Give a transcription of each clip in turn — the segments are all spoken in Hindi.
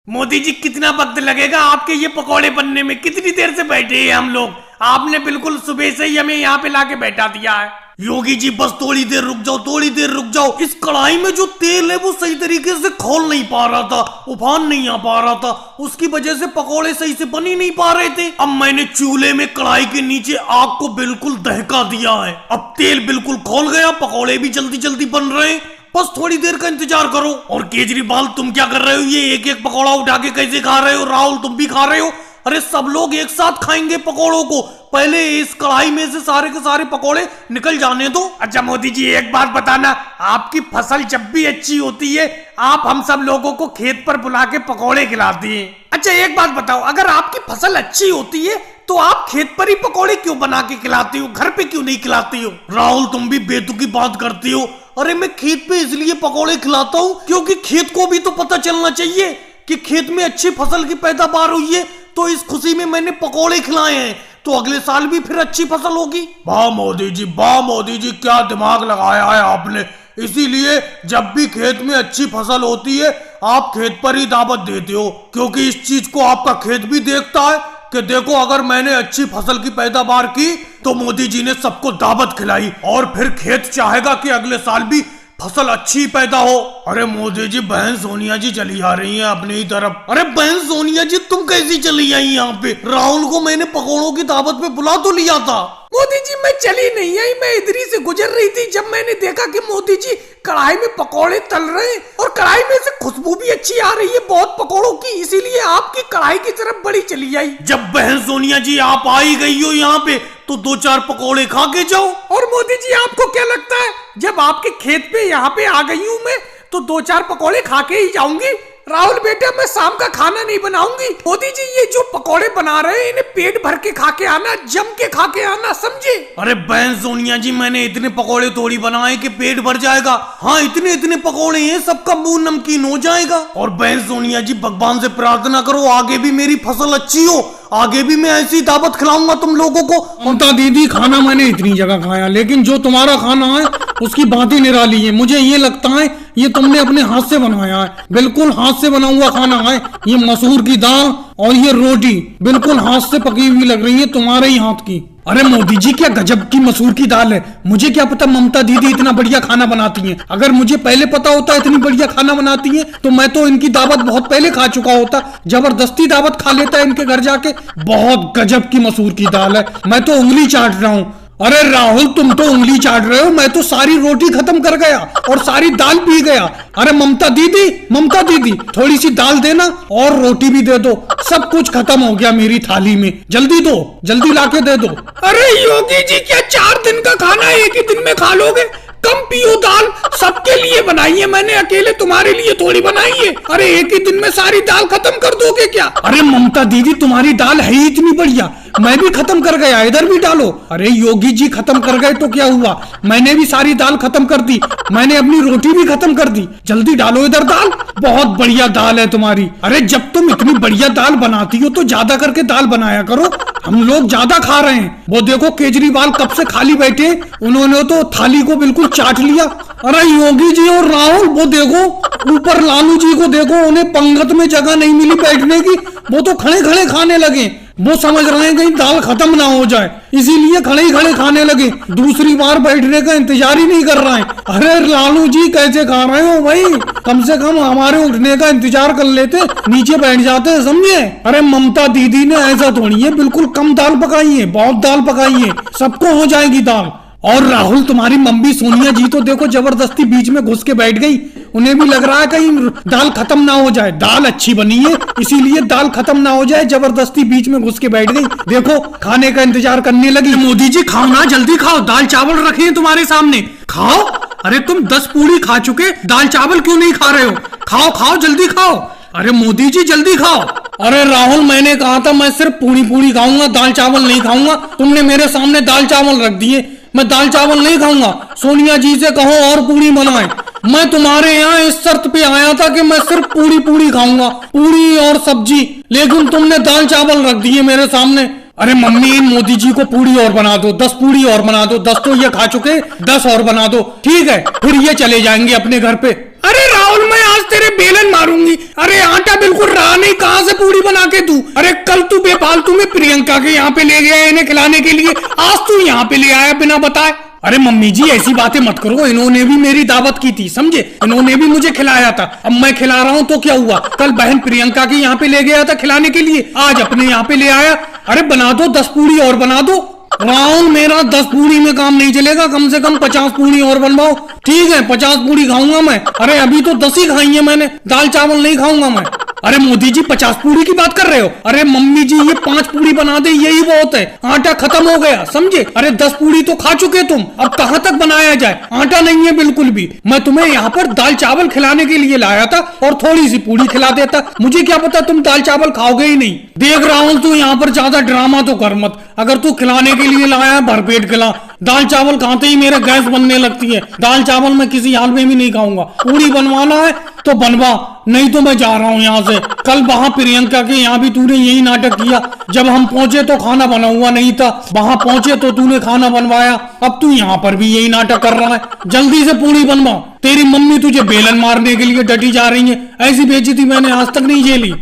मोदी जी कितना वक्त लगेगा आपके ये पकोड़े बनने में? कितनी देर से बैठे हैं हम लोग? आपने बिल्कुल सुबह से ही हमें यहाँ पे लाके बैठा दिया है। योगी जी बस थोड़ी देर रुक जाओ, थोड़ी देर रुक जाओ। इस कढ़ाई में जो तेल है वो सही तरीके से खोल नहीं पा रहा था, उफान नहीं आ पा रहा था, उसकी वजह से पकोड़े सही से बन ही नहीं पा रहे थे। अब मैंने चूल्हे में कढ़ाई के नीचे आग को बिल्कुल दहका दिया है। अब तेल बिल्कुल खोल गया, पकोड़े भी जल्दी जल्दी बन रहे हैं। बस थोड़ी देर का इंतजार करो। और केजरीवाल तुम क्या कर रहे हो? ये एक एक पकौड़ा उठा के कैसे खा रहे हो? राहुल तुम भी खा रहे हो? अरे सब लोग एक साथ खाएंगे पकोड़ों को, पहले इस कढ़ाई में से सारे के सारे पकोड़े निकल जाने दो। अच्छा मोदी जी एक बात बताना, आपकी फसल जब भी अच्छी होती है आप हम सब लोगों को खेत पर बुला के पकोड़े खिलाती हैं। अच्छा एक बात बताओ, अगर आपकी फसल अच्छी होती है तो आप खेत पर ही पकोड़े क्यों बना के खिलाती हो, घर पे क्यों नहीं खिलाती हो? राहुल तुम भी बेतुकी बात करती हो। अरे मैं खेत पे इसलिए पकोड़े खिलाता हूँ क्योंकि खेत को भी तो पता चलना चाहिए कि खेत में अच्छी फसल की पैदावार हुई है, तो इस खुशी में मैंने पकोड़े खिलाए हैं, तो अगले साल भी फिर अच्छी फसल होगी। वाह मोदी जी, वाह मोदी जी, क्या दिमाग लगाया है आपने। इसीलिए जब भी खेत में अच्छी फसल होती है आप खेत पर ही दावत देते हो, क्योंकि इस चीज को आपका खेत भी देखता है कि देखो अगर मैंने अच्छी फसल की पैदावार की तो मोदी जी ने सबको दावत खिलाई, और फिर खेत चाहेगा कि अगले साल भी फसल अच्छी पैदा हो। अरे मोदी जी बहन सोनिया जी चली आ रही हैं अपनी ही तरफ। अरे बहन सोनिया जी तुम कैसी चली आई यहाँ पे? राहुल को मैंने पकोड़ों की दावत पे बुला तो लिया था। मोदी जी मैं चली नहीं आई, मैं इधर ही से गुजर रही थी जब मैंने देखा कि मोदी जी कढ़ाई में पकोड़े तल रहे हैं और कढ़ाई में से खुशबू भी अच्छी आ रही है बहुत पकोड़ों की, इसीलिए आपकी कढ़ाई की तरफ बड़ी चली आई। जब बहन सोनिया जी आप आई गई हो यहाँ पे तो दो चार पकोड़े खा के जाओ। और मोदी जी आपको क्या लगता है जब आपके खेत पे यहाँ पे आ गई हूँ मैं तो दो चार पकोड़े खा के ही जाऊंगी? राहुल बेटा मैं शाम का खाना नहीं बनाऊंगी। मोदी जी ये जो पकोड़े बना रहे हैं इन्हें पेट भर के खा के आना, जम के खा के आना, समझे? अरे बहन सोनिया जी मैंने इतने पकोड़े थोड़ी बनाए कि पेट भर जाएगा। हाँ इतने इतने पकोड़े हैं सबका मुंह नमकीन हो जाएगा। और बहन सोनिया जी भगवान से प्रार्थना करो आगे भी मेरी फसल अच्छी हो, आगे भी मैं ऐसी दावत खिलाऊंगा तुम लोगों को। ममता दीदी खाना मैंने इतनी जगह खाया, लेकिन जो तुम्हारा खाना है उसकी बात ही निराली है। मुझे ये लगता है ये तुमने अपने हाथ से बनाया है, बिल्कुल हाथ से बना हुआ खाना है। ये मसूर की दाल और ये रोटी बिल्कुल हाथ से पकी हुई लग रही है, तुम्हारे ही हाथ की। अरे मोदी जी क्या गजब की मसूर की दाल है। मुझे क्या पता ममता दीदी इतना बढ़िया खाना बनाती हैं। अगर मुझे पहले पता होता इतनी बढ़िया खाना बनाती हैं तो मैं तो इनकी दावत बहुत पहले खा चुका होता, जबरदस्ती दावत खा लेता इनके घर जाके। बहुत गजब की मसूर की दाल है, मैं तो उंगली चाट रहा हूँ। अरे राहुल तुम तो उंगली चाट रहे हो, मैं तो सारी रोटी खत्म कर गया और सारी दाल पी गया। अरे ममता दीदी थोड़ी सी दाल देना और रोटी भी दे दो, सब कुछ खत्म हो गया मेरी थाली में। जल्दी दो, जल्दी लाके दे दो। अरे योगी जी क्या 4 दिन का खाना एक ही दिन में खा लोगे? कम पियो दाल, सबके लिए बनाई है मैंने, अकेले तुम्हारे लिए थोड़ी बनाई है। अरे एक ही दिन में सारी दाल खत्म कर दोगे क्या? अरे ममता दीदी तुम्हारी दाल है ही इतनी बढ़िया, मैं भी खत्म कर गया, इधर भी डालो। अरे योगी जी खत्म कर गए तो क्या हुआ, मैंने भी सारी दाल खत्म कर दी, मैंने अपनी रोटी भी खत्म कर दी। जल्दी डालो इधर दाल, बहुत बढ़िया दाल है तुम्हारी। अरे जब तुम इतनी बढ़िया दाल बनाती हो तो ज्यादा करके दाल बनाया करो, हम लोग ज्यादा खा रहे हैं। वो देखो केजरीवाल कब से खाली बैठे, उन्होंने तो थाली को बिल्कुल चाट लिया। अरे योगी जी और राहुल वो देखो ऊपर लालू जी को देखो, उन्हें पंगत में जगह नहीं मिली बैठने की, वो तो खड़े खड़े खाने लगे। वो समझ रहे हैं कहीं दाल खत्म ना हो जाए, इसीलिए खड़े ही खड़े खाने लगे, दूसरी बार बैठने का इंतजार ही नहीं कर रहे हैं। अरे लालू जी कैसे खा रहे हो भाई, कम से कम हमारे उठने का इंतजार कर लेते, नीचे बैठ जाते, समझे? अरे ममता दीदी ने ऐसा थोड़ी है, बिल्कुल कम दाल पकाई है, बहुत दाल पकाई है, सबको हो जाएगी दाल। और राहुल तुम्हारी मम्मी सोनिया जी तो देखो जबरदस्ती बीच में घुस के बैठ गई, उन्हें भी लग रहा है कहीं दाल खत्म ना हो जाए। दाल अच्छी बनी है इसीलिए दाल खत्म ना हो जाए, जबरदस्ती बीच में घुस के बैठ गई। देखो खाने का इंतजार करने लगी। मोदी जी खाओ ना, जल्दी खाओ, दाल चावल रखे हैं तुम्हारे सामने, खाओ। अरे तुम 10 पूरी खा चुके, दाल चावल क्यों नहीं खा रहे हो? खाओ खाओ जल्दी खाओ। अरे मोदी जी जल्दी खाओ। अरे राहुल मैंने कहा था मैं सिर्फ पूरी खाऊंगा, दाल चावल नहीं खाऊंगा, तुमने मेरे सामने दाल चावल रख दिए, मैं दाल चावल नहीं खाऊंगा। सोनिया जी से कहो और पूरी बनाए। मैं तुम्हारे यहाँ इस शर्त पे आया था कि मैं सिर्फ पूरी खाऊंगा, पूरी और सब्जी, लेकिन तुमने दाल चावल रख दिए मेरे सामने। अरे मम्मी मोदी जी को पूरी और बना दो, 10 पूरी और बना दो, 10 तो ये खा चुके, 10 और बना दो, ठीक है फिर ये चले जाएंगे अपने घर पे। अरे राहुल मैं आज तेरे बेलन मारूंगी। अरे आटा बिल्कुल बिल्कुल रहा नहीं, कहाँ से पूड़ी बना के दूं? अरे कल तू बेफालतू में प्रियंका के यहाँ पे ले गया इन्हें खिलाने के लिए, आज तू यहाँ पे ले आया बिना बताए। अरे मम्मी जी ऐसी बातें मत करो, इन्होंने भी मेरी दावत की थी समझे, इन्होंने भी मुझे खिलाया था, अब मैं खिला रहा हूँ तो क्या हुआ? कल बहन प्रियंका के यहाँ पे ले गया था खिलाने के लिए, आज अपने यहाँ पे ले आया। अरे बना दो 10 पूड़ी और बना दो। राहुल मेरा 10 पूड़ी में काम नहीं चलेगा, कम से कम 50 पूड़ी और बनवाओ। ठीक है 50 पूड़ी खाऊंगा मैं। अरे अभी तो 10 ही खाई है मैंने, दाल चावल नहीं खाऊंगा मैं। अरे मोदी जी 50 पूड़ी की बात कर रहे हो? अरे मम्मी जी ये 5 पूड़ी बना दे यही बहुत है, आटा खत्म हो गया समझे। अरे 10 पूड़ी तो खा चुके तुम, अब कहाँ तक बनाया जाए, आटा नहीं है बिल्कुल भी। मैं तुम्हें यहाँ पर दाल चावल खिलाने के लिए लाया था और थोड़ी सी पूड़ी खिला देता, मुझे क्या पता तुम दाल चावल खाओगे ही नहीं। देख राहुल तू यहाँ पर ज्यादा ड्रामा तो कर मत, अगर तू खिलाने के लिए लाया है भरपेट खिला, दाल चावल खाते ही मेरे गैस बनने लगती है, दाल चावल मैं किसी हाल में भी नहीं खाऊंगा। पूड़ी बनवाना है तो बनवा, नहीं तो मैं जा रहा हूँ यहाँ से। कल वहाँ प्रियंका के यहाँ भी तूने यही नाटक किया, जब हम पहुंचे तो खाना बना हुआ नहीं था, वहाँ पहुंचे तो तूने खाना बनवाया, अब तू यहाँ पर भी यही नाटक कर रहा है। जल्दी से पूड़ी बनवा, तेरी मम्मी तुझे बेलन मारने के लिए डटी जा रही है, ऐसी बेइज्जती मैंने आज तक नहीं झेली।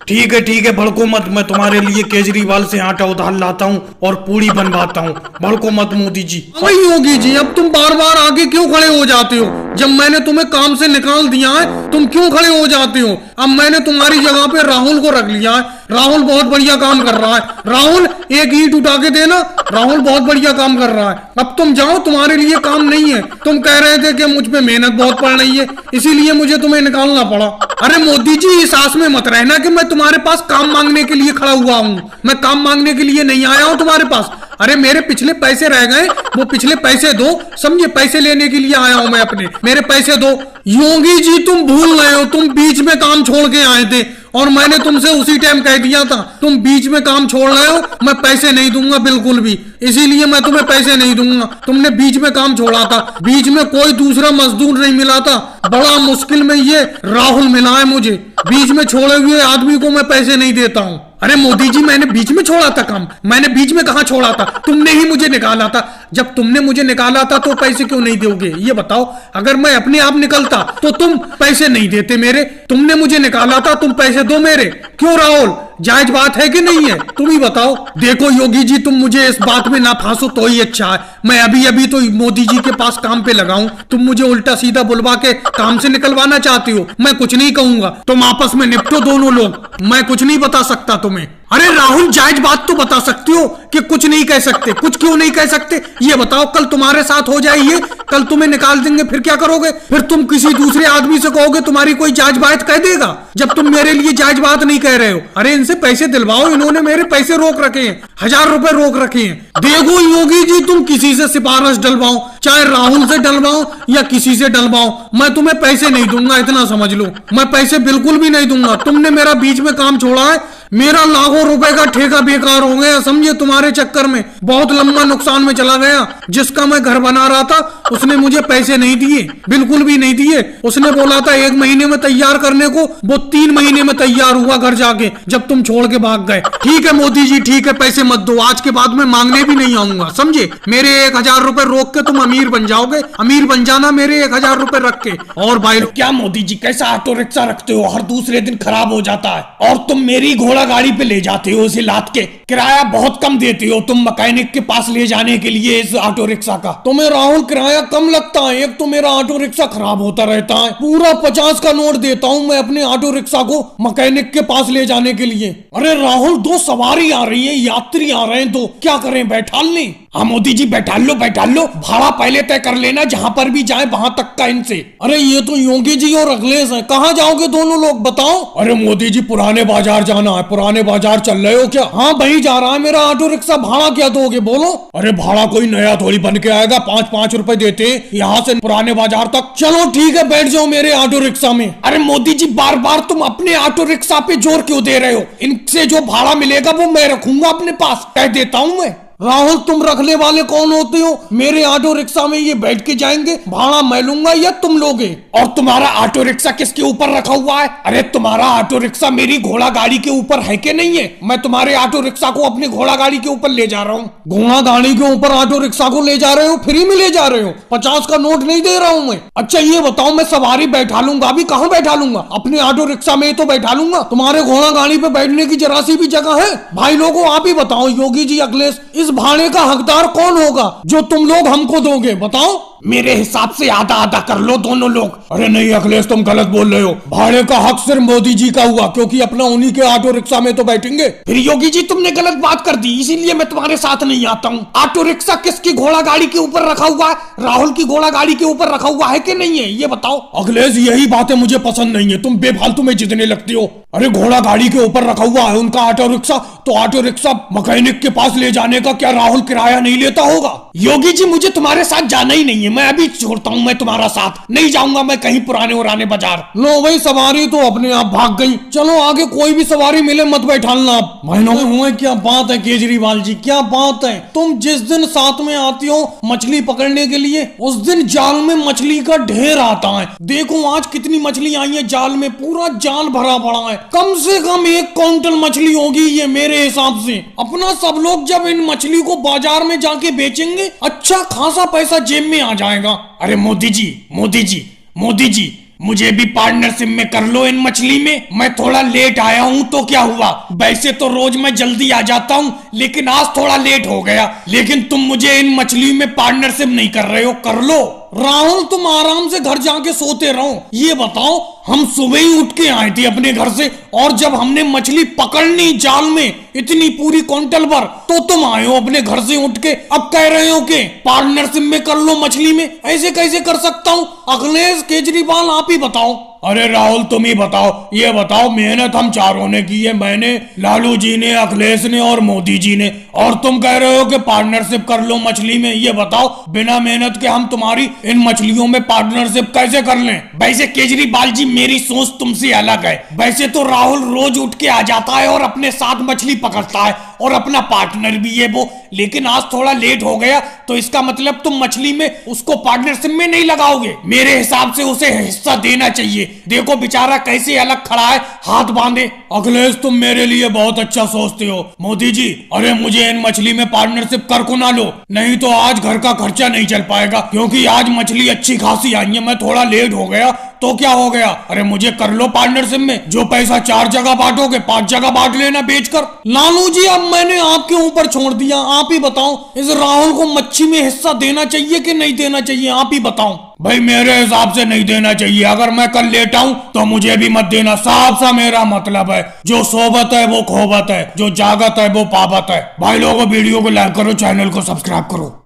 ठीक है भड़को मत, मैं तुम्हारे लिए केजरीवाल से आटा उधार लाता हूँ और पूड़ी बनवाता हूँ, भड़को मत मोदी जी। वही योगी जी अब तुम बार बार आगे क्यों खड़े हो जाते हो? जब मैंने तुम्हें काम से निकाल दिया है तुम क्यों खड़े हो जाते हो? अब मैंने तुम्हारी जगह पे राहुल को रख लिया है, राहुल बहुत बढ़िया काम कर रहा है। राहुल एक ईंट उठा के देना, राहुल बहुत बढ़िया काम कर रहा है। अब तुम जाओ, तुम्हारे लिए काम नहीं है। तुम कह रहे थे कि मुझ पे मेहनत बहुत पड़ रही है इसीलिए मुझे तुम्हें निकालना पड़ा। अरे मोदी जी इस आस में मत रहना कि मैं तुम्हारे पास काम मांगने के लिए खड़ा हुआ हूँ, मैं काम मांगने के लिए नहीं आया हूँ तुम्हारे पास। अरे मेरे पिछले पैसे रह गए, वो पिछले पैसे दो समझे, पैसे लेने के लिए आया हूं मैं अपने, मेरे पैसे दो। योगी जी तुम भूल गए हो, तुम बीच में काम छोड़ के आए थे और मैंने तुमसे उसी टाइम कह दिया था, तुम बीच में काम छोड़ रहे हो, मैं पैसे नहीं दूंगा बिल्कुल भी, इसीलिए मैं तुम्हें पैसे नहीं दूंगा। तुमने बीच में काम छोड़ा था, बीच में कोई दूसरा मजदूर नहीं मिला था, बड़ा मुश्किल में ये राहुल मिला है मुझे, बीच में छोड़े हुए आदमी को मैं पैसे नहीं देता हूँ। अरे मोदी जी मैंने बीच में छोड़ा था काम, मैंने बीच में कहा छोड़ा था, तुमने ही मुझे निकाला था। जब तुमने मुझे निकाला था तो पैसे क्यों नहीं दोगे ये बताओ? अगर मैं अपने आप निकलता तो तुम पैसे नहीं देते मेरे, तुमने मुझे निकाला था, तुम पैसे दो मेरे। क्यों राहुल जायज बात है कि नहीं है, तुम ही बताओ। देखो योगी जी तुम मुझे इस बात में ना फांसो तो ही अच्छा है, मैं अभी अभी तो मोदी जी के पास काम पे लगाऊं, तुम मुझे उल्टा सीधा बुलवा के काम से निकलवाना चाहती हो। मैं कुछ नहीं कहूंगा, तुम आपस में निपटो दोनों लोग, मैं कुछ नहीं बता सकता तुम्हें। अरे राहुल जायज बात तो बता सकते हो कि कुछ नहीं कह सकते, कुछ क्यों नहीं कह सकते ये बताओ? कल तुम्हारे साथ हो जाए ये, कल तुम्हें निकाल देंगे फिर क्या करोगे? फिर तुम किसी दूसरे आदमी से कहोगे तुम्हारी कोई जायज बात कह देगा, जब तुम मेरे लिए जायज बात नहीं कह रहे हो। अरे इनसे पैसे दिलवाओ, इन्होंने मेरे पैसे रोक रखे हैं, 1000 रुपए रोक रखे हैं। देखो योगी जी तुम किसी से सिफारिश डलवाओ, चाहे राहुल से डलवाओ या किसी से डलवाओ, मैं तुम्हें पैसे नहीं दूंगा, इतना समझ लो। मैं पैसे बिल्कुल भी नहीं दूंगा, तुमने मेरा बीच में काम छोड़ा है, मेरा लाखों रुपए का ठेका बेकार हो गया समझे तुम्हारे चक्कर में, बहुत लंबा नुकसान में चला गया। जिसका मैं घर बना रहा था उसने मुझे पैसे नहीं दिए, बिल्कुल भी नहीं दिए। उसने बोला था 1 महीने में तैयार करने को, वो 3 महीने में तैयार हुआ घर जाके, जब तुम छोड़ के भाग गए। ठीक है मोदी जी ठीक है, पैसे मत दो, आज के बाद मैं मांगने भी नहीं आऊंगा समझे। मेरे 1000 रुपए रोक के तुम अमीर बन जाओगे, अमीर बन जाना मेरे 1000 रुपए रख के। और भाई क्या मोदी जी कैसा ऑटो रिक्शा रखते हो, हर दूसरे दिन खराब हो जाता है, और तुम मेरी घोड़ा गाड़ी पे ले जाते हो उसे लाद के, किराया बहुत कम देते हो तुम मैकेनिक के पास ले जाने के लिए इस ऑटो रिक्शा का। तुम्हें राहुल किराया कम लगता है, एक तो मेरा ऑटो रिक्शा खराब होता रहता है, पूरा 50 का नोट देता हूँ मैं अपने ऑटो रिक्शा को मैकेनिक के पास ले जाने के लिए। अरे राहुल 2 सवारी आ रही है, यात्री आ रहे हैं, तो क्या करें, बैठाल लें? हाँ मोदी जी बैठाल लो, भाड़ा पहले तय कर लेना, जहाँ पर भी जाए वहां तक का इनसे। अरे ये तो योगी जी और अखिलेश है, कहाँ जाओगे दोनों लोग बताओ? अरे मोदी जी पुराने बाजार जाना है, पुराने बाजार चल रहे हो क्या? हाँ वही जा रहा है मेरा ऑटो रिक्शा, भाड़ा क्या दोगे बोलो? अरे भाड़ा कोई नया थोड़ी बन के आएगा, 5-5 रुपए देते यहाँ से पुराने बाजार तक। चलो ठीक है बैठ जाओ मेरे ऑटो रिक्शा में। अरे मोदी जी बार बार तुम अपने ऑटो रिक्शा पे जोर क्यों दे रहे हो? इनसे जो भाड़ा मिलेगा वो मैं रखूंगा अपने पास, कह देता हूँ मैं। राहुल तुम रखने वाले कौन होते हो? मेरे ऑटो रिक्शा में ये बैठ के जाएंगे, भाड़ा मैं लूंगा या तुम लोगे? और तुम्हारा ऑटो रिक्शा किसके ऊपर रखा हुआ है? अरे तुम्हारा ऑटो रिक्शा मेरी घोड़ा गाड़ी के ऊपर है कि नहीं है? मैं तुम्हारे ऑटो रिक्शा को अपनी घोड़ा गाड़ी के ऊपर ले जा रहा हूँ। घोड़ा गाड़ी के ऊपर ऑटो रिक्शा को ले जा रहे हो? फ्री में ले जा रहे हो? 50 का नोट नहीं दे रहा हूँ मैं। अच्छा ये बताओ, मैं सवारी बैठा लूंगा, अभी कहाँ बैठा लूंगा? अपने ऑटो रिक्शा में तो बैठा लूंगा, तुम्हारे घोड़ा गाड़ी पे बैठने की जरा सी भी जगह है? भाई लोगों आप ही बताओ, योगी जी अखिलेश, इस भाड़े का हकदार कौन होगा जो तुम लोग हमको दोगे? बताओ। मेरे हिसाब से आधा आधा कर लो दोनों लोग। अरे नहीं अखिलेश, तुम गलत बोल रहे हो। भाड़े का हक सिर्फ मोदी जी का हुआ, क्योंकि अपना उन्हीं के ऑटो रिक्शा में तो बैठेंगे। फिर योगी जी तुमने गलत बात कर दी, इसीलिए मैं तुम्हारे साथ नहीं आता हूँ। ऑटो रिक्शा किसकी घोड़ा गाड़ी के ऊपर रखा हुआ है? राहुल की घोड़ा गाड़ी के ऊपर रखा हुआ है कि नहीं है, ये बताओ। अखिलेश यही बातें मुझे पसंद नहीं है, तुम बेफालतू में जितने लगते हो। अरे घोड़ा गाड़ी के ऊपर रखा हुआ है उनका ऑटो रिक्शा, तो ऑटो रिक्शा मैकेनिक के पास ले जाने का क्या राहुल किराया नहीं लेता होगा? योगी जी मुझे तुम्हारे साथ जाना ही नहीं है, मैं अभी छोड़ता हूँ, मैं तुम्हारा साथ नहीं जाऊंगा, मैं कहीं पुराने उराने बाजार। लो भाई, सवारी तो अपने आप भाग गई। चलो आगे कोई भी सवारी मिले मत बैठालना आप। भाइयों हुए क्या बात है केजरीवाल जी, क्या बात है? तुम जिस दिन साथ में आती हो मछली पकड़ने के लिए, उस दिन जाल में मछली का ढेर आता है। देखो आज कितनी मछली आई है जाल में, पूरा जाल भरा पड़ा है। कम से कम 1 क्विंटल मछली होगी ये मेरे हिसाब से। अपना सब लोग जब इन मछली को बाजार में जाके बेचेंगे, अच्छा खासा पैसा जेब में आ जाएगा। अरे मोदी जी, मोदी जी, मोदी जी, मुझे भी पार्टनरशिप में कर लो इन मछली में। मैं थोड़ा लेट आया हूँ तो क्या हुआ, वैसे तो रोज मैं जल्दी आ जाता हूँ, लेकिन आज थोड़ा लेट हो गया। लेकिन तुम मुझे इन मछली में पार्टनरशिप नहीं कर रहे हो, कर लो। राहुल तुम आराम से घर जाके सोते रहो। ये बताओ, हम सुबह ही उठ के आए थे अपने घर से, और जब हमने मछली पकड़नी जाल में इतनी पूरी क्विंटल भर, तो तुम आए हो अपने घर से उठ के, अब कह रहे हो कि पार्टनरशिप में कर लो मछली में। ऐसे कैसे कर सकता हूँ? अखिलेश केजरीवाल आप ही बताओ। अरे राहुल तुम ही बताओ, ये बताओ, मेहनत हम चारों ने की है, मैंने, लालू जी ने, अखिलेश ने और मोदी जी ने, और तुम कह रहे हो कि पार्टनरशिप कर लो मछली में। ये बताओ, बिना मेहनत के हम तुम्हारी इन मछलियों में पार्टनरशिप कैसे कर लें? वैसे केजरीवाल जी मेरी सोच तुमसे अलग है। वैसे तो राहुल रोज उठ के आ जाता है और अपने साथ मछली पकड़ता है और अपना पार्टनर भी है वो, लेकिन आज थोड़ा लेट हो गया, तो इसका मतलब तुम मछली में उसको पार्टनरशिप में नहीं लगाओगे। मेरे हिसाब से उसे हिस्सा देना चाहिए। देखो बेचारा कैसे अलग खड़ा है, हाथ बांधे। अखिलेश तुम मेरे लिए बहुत अच्छा सोचते हो। मोदी जी, अरे मुझे इन मछली में पार्टनरशिप कर को ना लो, नहीं तो आज घर का खर्चा नहीं चल पाएगा, क्योंकि आज मछली अच्छी खासी आई है। मैं थोड़ा लेट हो गया तो क्या हो गया? अरे मुझे कर लो पार्टनरशिप में। जो पैसा 4 जगह बांटोगे 5 जगह बांट लेना बेचकर। लालू जी अब मैंने आपके ऊपर छोड़ दिया, आप ही बताओ, इस राहुल को मच्छी में हिस्सा देना चाहिए कि नहीं देना चाहिए, आप ही बताओ। भाई मेरे हिसाब से नहीं देना चाहिए। अगर मैं कल लेट आऊं तो मुझे भी मत देना, साफ सा मेरा मतलब है। जो सोबत है वो खोबत है, जो जागत है वो पाबत है। भाई लोगों वीडियो को लाइक करो, चैनल को सब्सक्राइब करो।